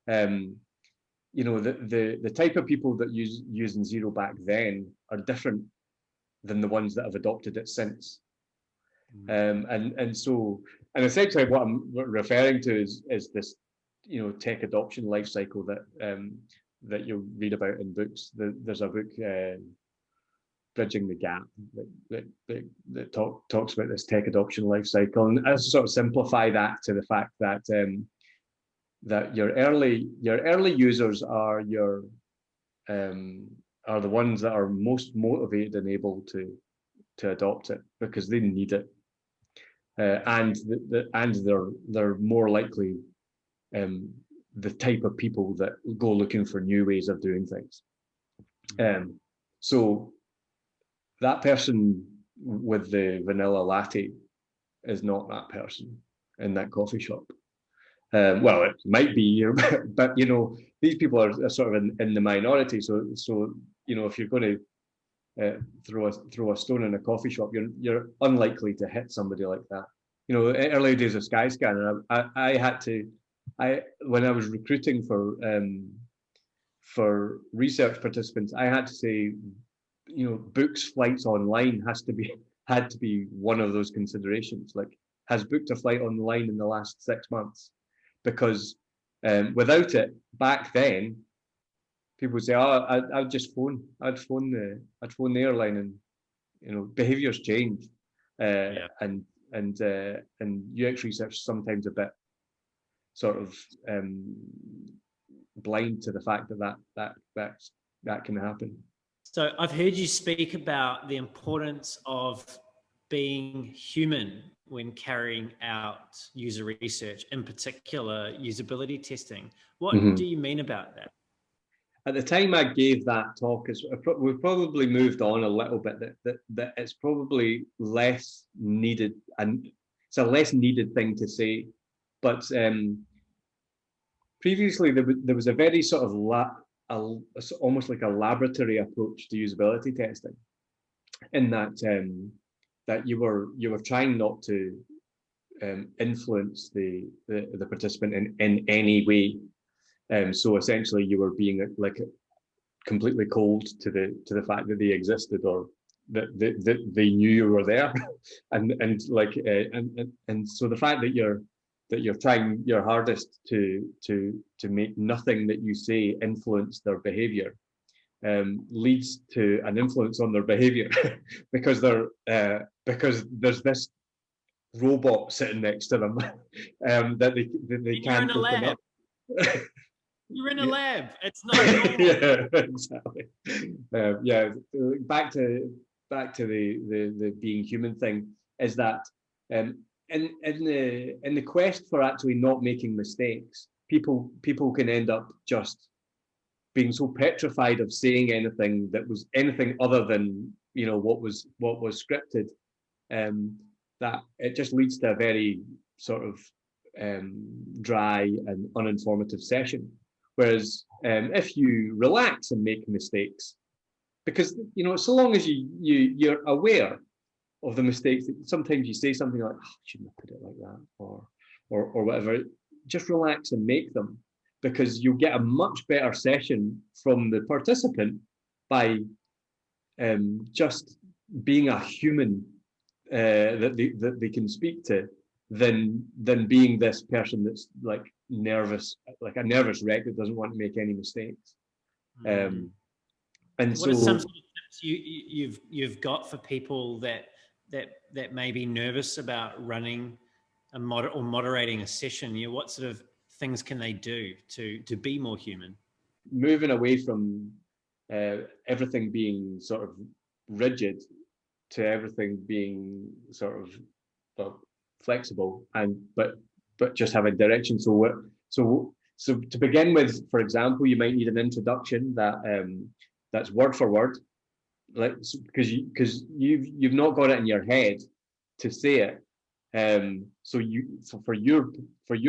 You know, the type of people that using Xero back then are different than the ones that have adopted it since. And so essentially what I'm referring to is this, you know, tech adoption life cycle that you'll read about in books. There's a book, Bridging the Gap, that talks about this tech adoption life cycle, and I sort of simplify that to the fact that that your early users are the ones that are most motivated and able to adopt it because they need it, and they're more likely the type of people that go looking for new ways of doing things. So that person with the vanilla latte is not that person in that coffee shop. Well, it might be, but you know, these people are sort of in the minority. So you know, if you're going to throw a stone in a coffee shop, you're unlikely to hit somebody like that. You know, early days of Skyscanner, when I was recruiting for research participants, I had to say, you know, books flights online had to be one of those considerations. Like, has booked a flight online in the last 6 months? Because without it, back then, people would say, "Oh, I'd phone the airline," and you know, behaviours change, and UX research is sometimes a bit sort of blind to the fact that can happen. So I've heard you speak about the importance of being human when carrying out user research, in particular usability testing. What do you mean about that? At the time I gave that talk, we've probably moved on a little bit, that it's probably less needed, and it's a less needed thing to say. But previously there was a very sort of almost like a laboratory approach to usability testing, in that you were trying not to influence the participant in any way. So essentially, you were being like completely cold to the fact that they existed, or that they knew you were there, and so the fact that you're trying your hardest to make nothing that you say influence their behaviour leads to an influence on their behaviour because there's this robot sitting next to them that they can't open up. You're in a lab. It's not normal. Yeah, exactly. Yeah, back to the being human thing is that in the quest for actually not making mistakes, people can end up just being so petrified of saying anything that was anything other than, you know, what was scripted, that it just leads to a very sort of dry and uninformative session. Whereas if you relax and make mistakes, because, you know, so long as you're aware of the mistakes, that sometimes you say something like, "Oh, I shouldn't have put it like that," or whatever, just relax and make them, because you'll get a much better session from the participant by just being a human that they can speak to, than being this person that's like nervous, like a nervous wreck that doesn't want to make any mistakes. And what so, are some sort of tips you've got for people that may be nervous about running or moderating a session? You know, what sort of things can they do to be more human? moving away from everything being sort of rigid to everything being sort of, well, flexible, and but just having direction. So to begin with, for example, you might need an introduction that's word for word, like, because you've not got it in your head to say it. So for your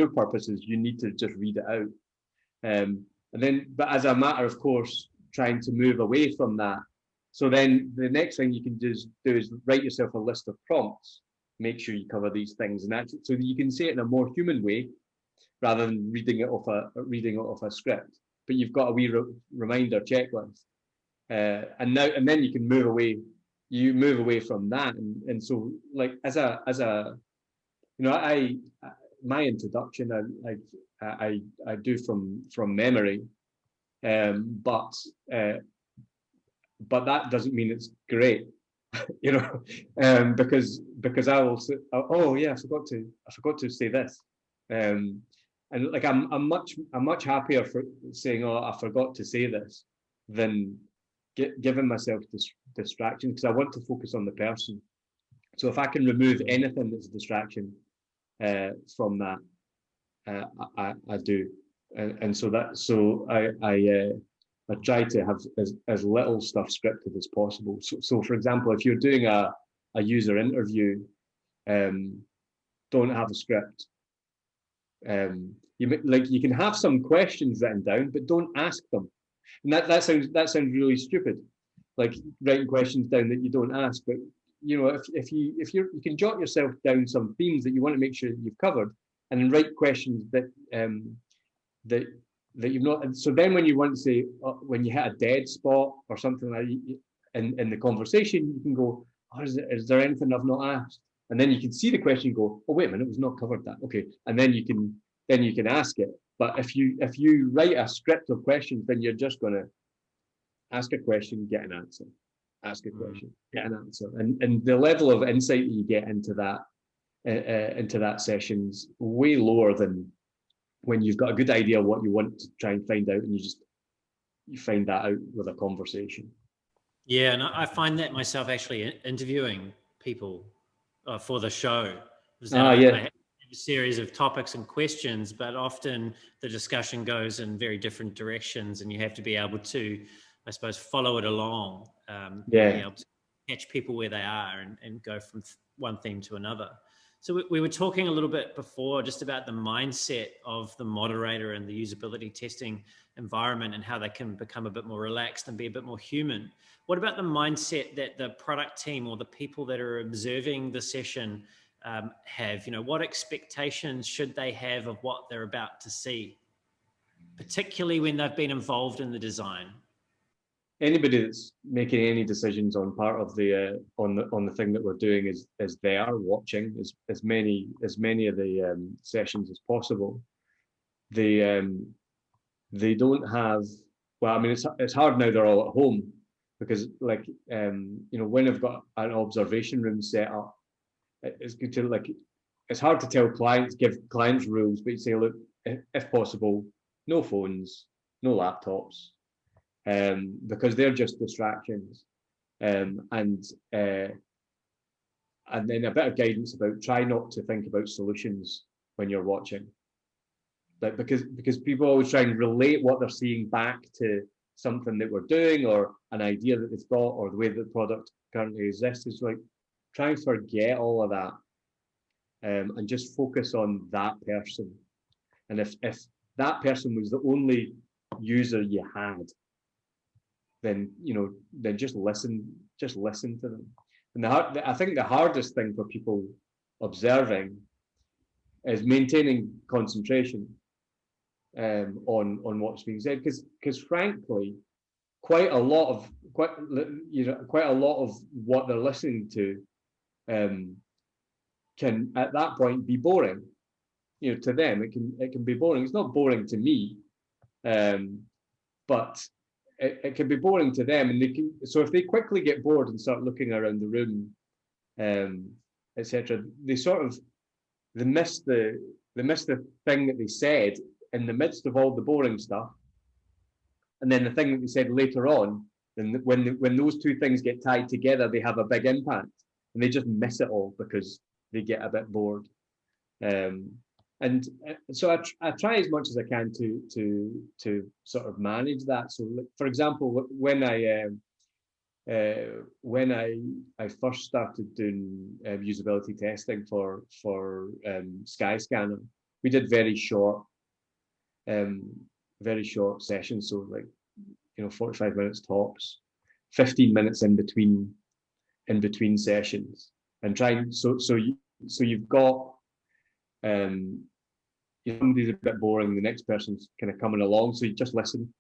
purposes, you need to just read it out. And then, but as a matter of course, trying to move away from that. So then the next thing you can do is write yourself a list of prompts. Make sure you cover these things, and that's so that you can say it in a more human way, rather than reading it off a script. But you've got a wee reminder checklist, and then you can move away. You move away from that, and so, like, as a my introduction, I do from memory, but that doesn't mean it's great, because I will say, oh yeah, I forgot to say this, and like I'm much happier for saying, oh, I forgot to say this, than giving myself distraction, because I want to focus on the person. So if I can remove anything that's a distraction from that, I do, and so I try to have as little stuff scripted as possible. So for example, if you're doing a user interview, don't have a script. You can have some questions written down, but don't ask them. And that sounds really stupid, like writing questions down that you don't ask. But if you can jot yourself down some themes that you want to make sure that you've covered, and then write questions that you've not. And so then when you want to say, when you hit a dead spot or something like in the conversation, you can go, oh, is there anything I've not asked? And then you can see the question, go, oh, wait a minute, we've not covered that. Okay, and then you can ask it. But if you write a script of questions, then you're just going to ask a question, get an answer, ask a question, get an answer, and the level of insight that you get into that session's way lower than when you've got a good idea of what you want to try and find out, and you find that out with a conversation. Yeah, and I find that myself actually interviewing people for the show. I have a series of topics and questions, but often the discussion goes in very different directions, and you have to be able to, I suppose, follow it along. Be able to catch people where they are and go from one theme to another. So we were talking a little bit before just about the mindset of the moderator and the usability testing environment, and how they can become a bit more relaxed and be a bit more human. What about the mindset that the product team or the people that are observing the session have? What expectations should they have of what they're about to see, particularly when they've been involved in the design? Anybody that's making any decisions on part of the on the thing that we're doing is there watching as many of the sessions as possible. They don't have, well, I mean, it's hard now, they're all at home, because when I've got an observation room set up, it's good to, like, it's hard to tell clients, give clients rules, but you say, look, if possible, no phones, no laptops, because they're just distractions, and then a bit of guidance about try not to think about solutions when you're watching, like, because people always try and relate what they're seeing back to something that we're doing, or an idea that they've thought, or the way that the product currently exists. Is like, try and forget all of that, and just focus on that person. And if that person was the only user you had, then just listen to them. And I think the hardest thing for people observing is maintaining concentration on what's being said, because frankly, quite a lot of what they're listening to can at that point be boring. To them it can be boring. It's not boring to me, but it can be boring to them, and so if they quickly get bored and start looking around the room, etc., they miss the thing that they said in the midst of all the boring stuff, and then the thing that they said later on then when those two things get tied together, they have a big impact, and they just miss it all because they get a bit bored. And so I try as much as I can to sort of manage that. So, for example, when I first started doing usability testing for Skyscanner, we did very short sessions, so like 45 minutes tops, 15 minutes in between sessions, and trying so you've got somebody's a bit boring, the next person's kind of coming along, so you just listen.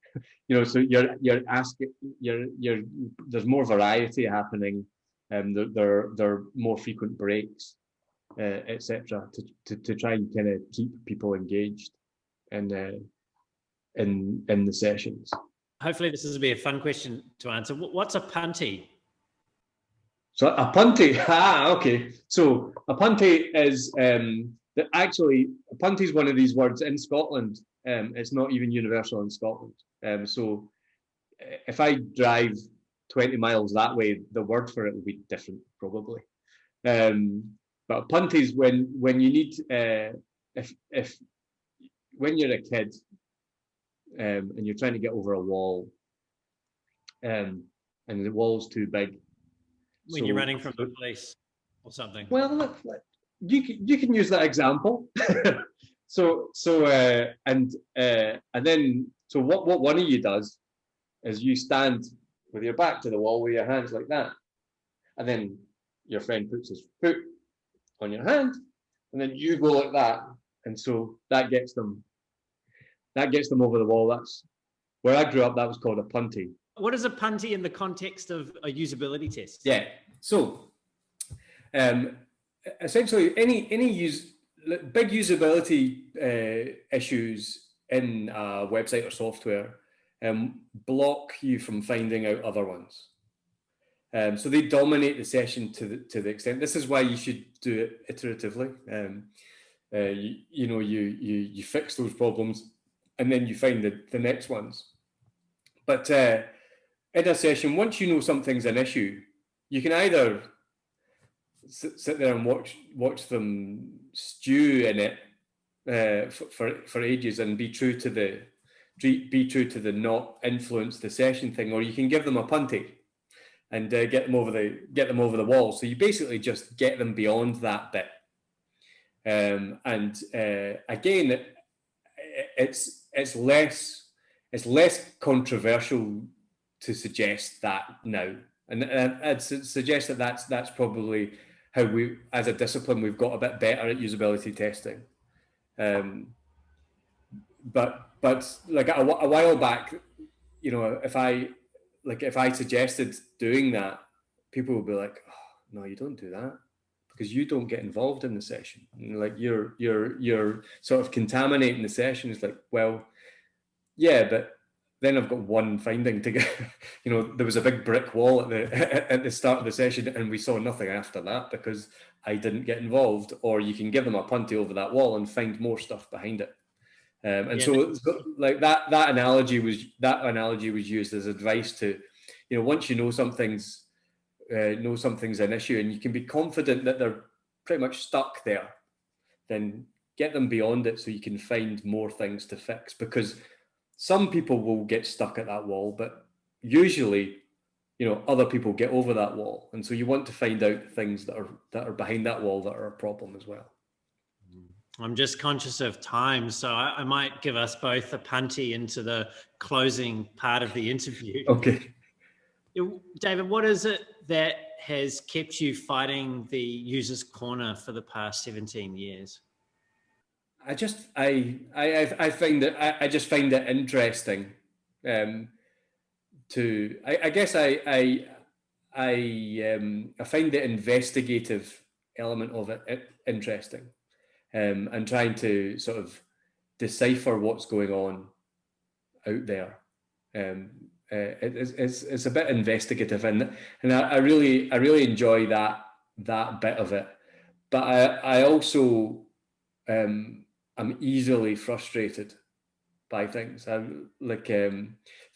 So you're asking, there's more variety happening, there are more frequent breaks, etc. to try and kind of keep people engaged in the sessions. Hopefully this will be a fun question to answer. What's a punty? So a punty, okay. So a punty is actually, a punty is one of these words in Scotland. It's not even universal in Scotland. So if I drive 20 miles that way, the word for it will be different, probably. But a punty is when you need, when you're a kid and you're trying to get over a wall, and the wall's too big. When you're running from the police or something. Well, look, you can use that example. So what one of you does is you stand with your back to the wall with your hands like that, and then your friend puts his foot on your hand, and then you go like that, and so that gets them over the wall. That's where I grew up. That was called a punty. What is a punty in the context of a usability test? Yeah. So essentially, any big usability issues in a website or software block you from finding out other ones. So they dominate the session to the extent. This is why you should do it iteratively. You fix those problems, and then you find the next ones. But in a session, once you know something's an issue, you can either sit there and watch them stew in it for ages and be true to the not influence the session thing, or you can give them a punty and get them over the wall. So you basically just get them beyond that bit. Again, it's less controversial to suggest that now, and I'd suggest that that's probably how we, as a discipline, we've got a bit better at usability testing. But like a while back, if I suggested doing that, people would be like, "Oh, no, you don't do that, because you don't get involved in the session. Like you're sort of contaminating the session." It's like, well, yeah, but then I've got one finding to get. There was a big brick wall at the start of the session, and we saw nothing after that because I didn't get involved. Or you can give them a punty over that wall and find more stuff behind it. So like that analogy was used as advice to, once you know something's an issue and you can be confident that they're pretty much stuck there, then get them beyond it so you can find more things to fix, because some people will get stuck at that wall, but usually, other people get over that wall. And so you want to find out things that are behind that wall that are a problem as well. I'm just conscious of time, so I might give us both a punty into the closing part of the interview. Okay. David, what is it that has kept you fighting the user's corner for the past 17 years? I just find it interesting. I find the investigative element of it interesting, and trying to sort of decipher what's going on out there. It's a bit investigative, and I really enjoy that bit of it. But I also I'm easily frustrated by things.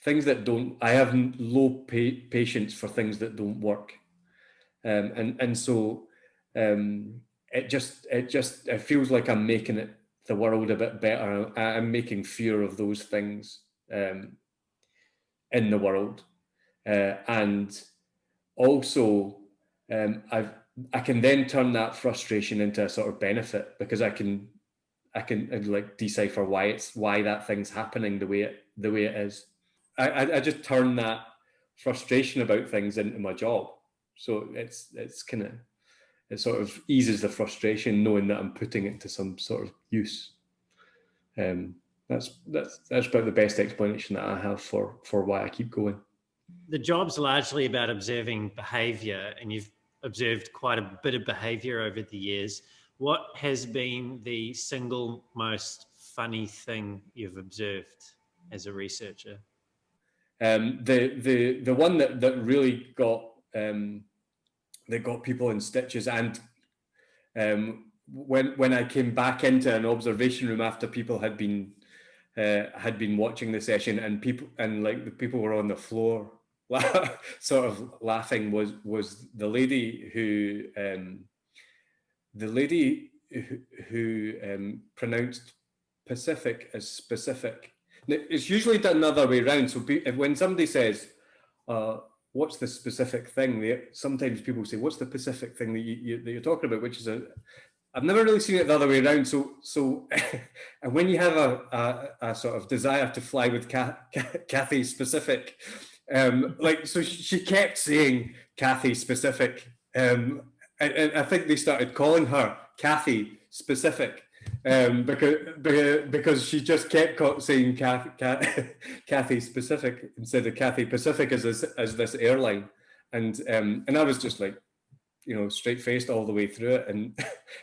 Things that don't. I have low patience for things that don't work, and so it feels like I'm making the world a bit better. I'm making fewer of those things in the world, and also I can then turn that frustration into a sort of benefit, because I can like decipher why that thing's happening the way it is. I just turn that frustration about things into my job, so it's kind of, it sort of eases the frustration knowing that I'm putting it to some sort of use. That's about the best explanation that I have for why I keep going. The job's largely about observing behaviour, and you've observed quite a bit of behaviour over the years. What has been the single most funny thing you've observed as a researcher? The one that really got people in stitches, and when I came back into an observation room after people had been watching the session, and the people were on the floor sort of laughing, was the lady who pronounced Pacific as specific. It's usually done the other way around. So when somebody says, what's the specific thing, sometimes people say, what's the Pacific thing that you're talking about, which is I've never really seen it the other way around. So and when you have a sort of desire to fly with Kathy specific, so she kept saying Kathy specific, and I think they started calling her Kathy specific, because she just kept saying Kathy specific instead of Kathy Pacific as this airline, and I was just like, straight-faced all the way through it. And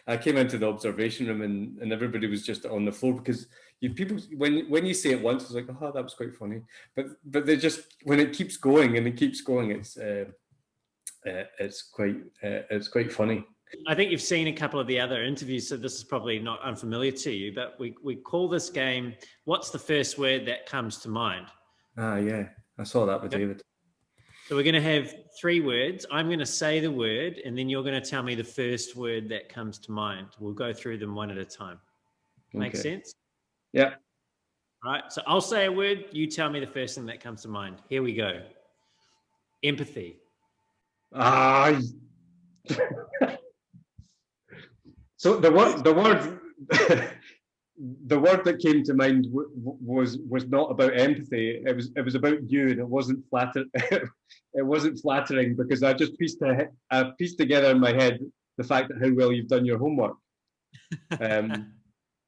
I came into the observation room, and everybody was just on the floor, because people, when you say it once, it's like, oh, that was quite funny. But they just, when it keeps going and it keeps going, it's quite funny. I think you've seen a couple of the other interviews, so this is probably not unfamiliar to you, but we call this game, what's the first word that comes to mind? Yeah, I saw that with David. So we're going to have 3 words. I'm going to say the word, and then you're going to tell me the first word that comes to mind. We'll go through them one at a time. Make sense? Yeah. All right. So I'll say a word. You tell me the first thing that comes to mind. Here we go. Empathy. So the word that came to mind was not about empathy. It was about you, and it wasn't it wasn't flattering, because I just pieced together in my head the fact that how well you've done your homework.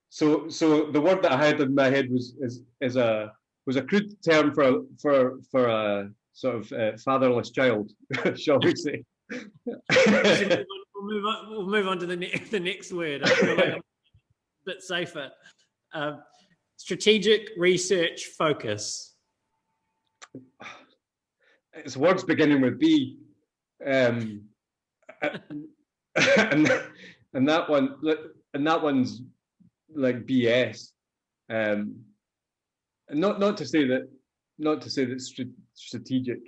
So the word that I had in my head was a crude term for a sort of fatherless child, shall we say? We'll move on to the next word. I feel like I'm a bit safer. Strategic research focus. It's words beginning with B, and that one's like BS. And not to say that strategic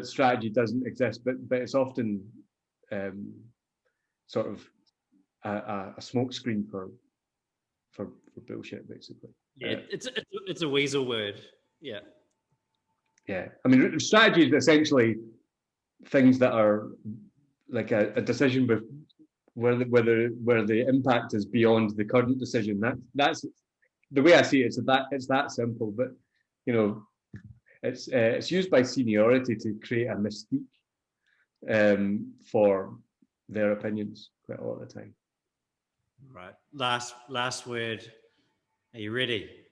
strategy doesn't exist, but it's often sort of a smokescreen for bullshit, basically. Yeah, it's a weasel word. Yeah. Yeah, I mean, strategy is essentially things that are like a decision with where the impact is beyond the current decision. That's the way I see it. It's that simple, but it's used by seniority to create a mystique for their opinions quite a lot of the time. Right. Last word. Are you ready?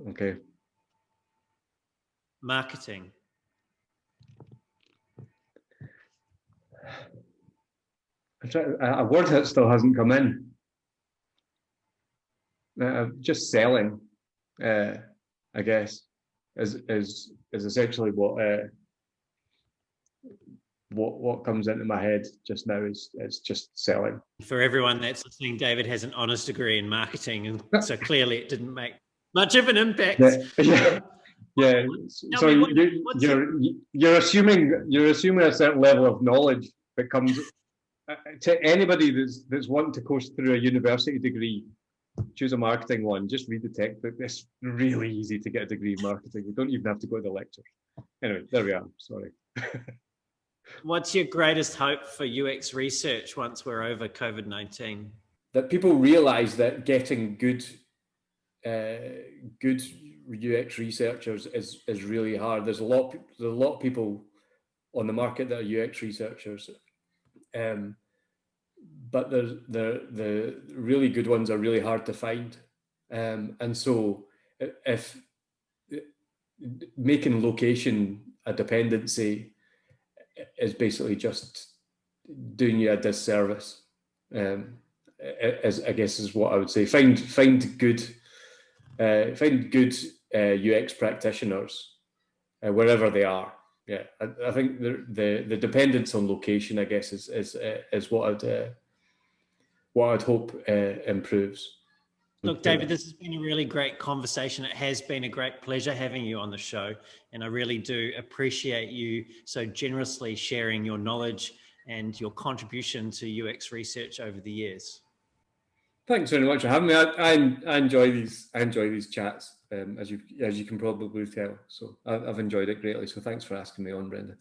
Okay. Marketing. A word that still hasn't come in. Just selling, I guess, is essentially what what comes into my head just now is it's just selling. For everyone that's listening, David has an honours degree in marketing, and so clearly it didn't make much of an impact. Yeah. So you're assuming a certain level of knowledge that comes to anybody that's wanting to course through a university degree. Choose a marketing one. Just read the textbook. It's really easy to get a degree in marketing. You don't even have to go to the lecture. Anyway, there we are. Sorry. What's your greatest hope for UX research once we're over COVID-19? That people realise that getting good UX researchers is really hard. There's a lot of people on the market that are UX researchers, but the really good ones are really hard to find. And so if making location a dependency is basically just doing you a disservice, as I guess is what I would say. Find good UX practitioners wherever they are. Yeah, I think the dependence on location, I guess, is what I'd hope improves. Look, David, this has been a really great conversation. It has been a great pleasure having you on the show, and I really do appreciate you so generously sharing your knowledge and your contribution to UX research over the years. Thanks very much for having me. I enjoy these chats, as you can probably tell. So I've enjoyed it greatly. So thanks for asking me on, Brendan.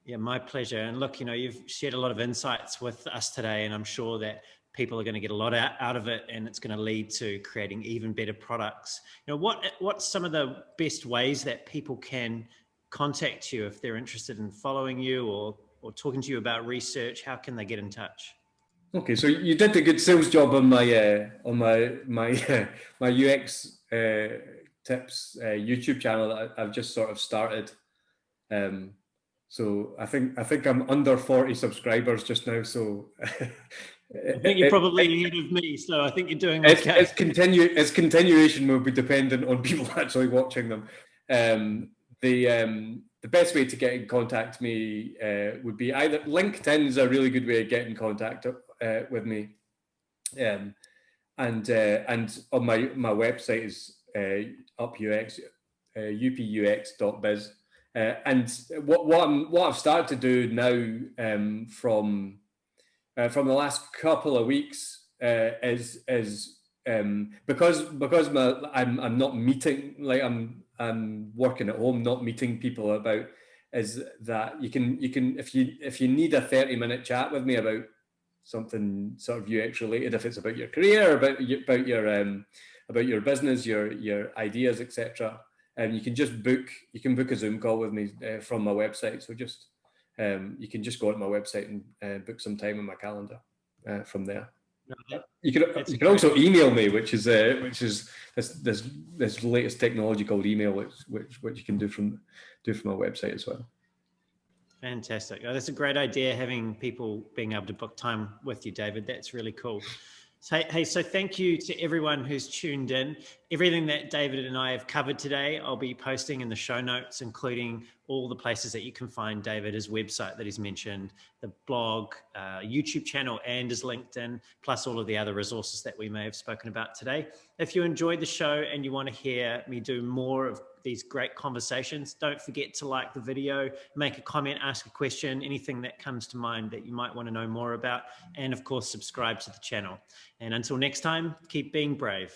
Yeah, my pleasure. And look, you've shared a lot of insights with us today, and I'm sure that people are going to get a lot out of it, and it's going to lead to creating even better products. What's some of the best ways that people can contact you if they're interested in following you or talking to you about research? How can they get in touch? Okay, so you did a good sales job on my my UX tips YouTube channel that I've just sort of started. So I think I'm under 40 subscribers just now. So I think you're probably ahead of me. So I think you're doing okay. Its continuation will be dependent on people actually watching them. The best way to get in contact with me would be either LinkedIn is a really good way of getting in contact with me, and on my website is UPUX, upux.biz. And what I've started to do now from the last couple of weeks is because I'm not meeting, like I'm working at home, not meeting people about, is that you can if you need a 30-minute chat with me about something sort of UX related, if it's about your career, about your business, your ideas, etc. And you can book a Zoom call with me from my website. So just you can just go to my website and book some time in my calendar from there. You can also email me, which is this latest technology called email, which you can do from my website as well. Fantastic. That's a great idea, having people being able to book time with you, David. That's really cool. So thank you to everyone who's tuned in. Everything that David and I have covered today, I'll be posting in the show notes, including all the places that you can find David, his website that he's mentioned, the blog, YouTube channel, and his LinkedIn, plus all of the other resources that we may have spoken about today. If you enjoyed the show and you want to hear me do more of these great conversations, don't forget to like the video, make a comment, ask a question, anything that comes to mind that you might want to know more about, and of course, subscribe to the channel. And until next time, keep being brave.